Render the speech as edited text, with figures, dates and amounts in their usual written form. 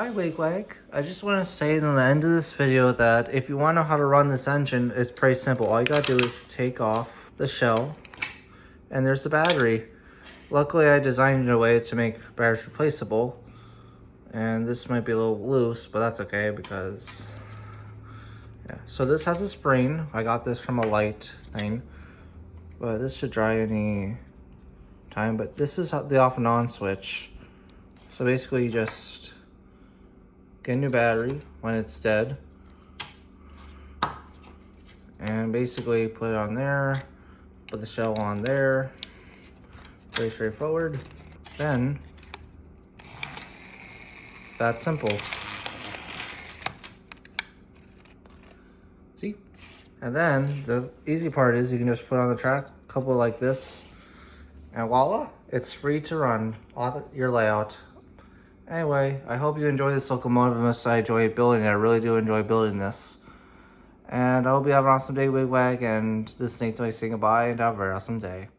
Hi Wigwag. I just want to say in the end of this video that if you want to know how to run this engine, it's pretty simple. All you gotta do is take off the shell, and there's the battery. Luckily, I designed it in a way to make batteries replaceable, and this might be a little loose, but that's okay because, yeah. So this has a spring. I got this from a light thing, but this should dry any time. But this is the off and on switch. So basically, you just get a new battery when it's dead, and basically put it on there, put the shell on there. Very straightforward. Then, that's simple. See? And then the easy part is you can just put on the track, a couple like this, and voila, it's free to run on your layout. Anyway, I hope you enjoy this locomotive as I enjoy building it. I really do enjoy building this. And I hope you have an awesome day, Wigwag, and this is Nathan saying goodbye and have a very awesome day.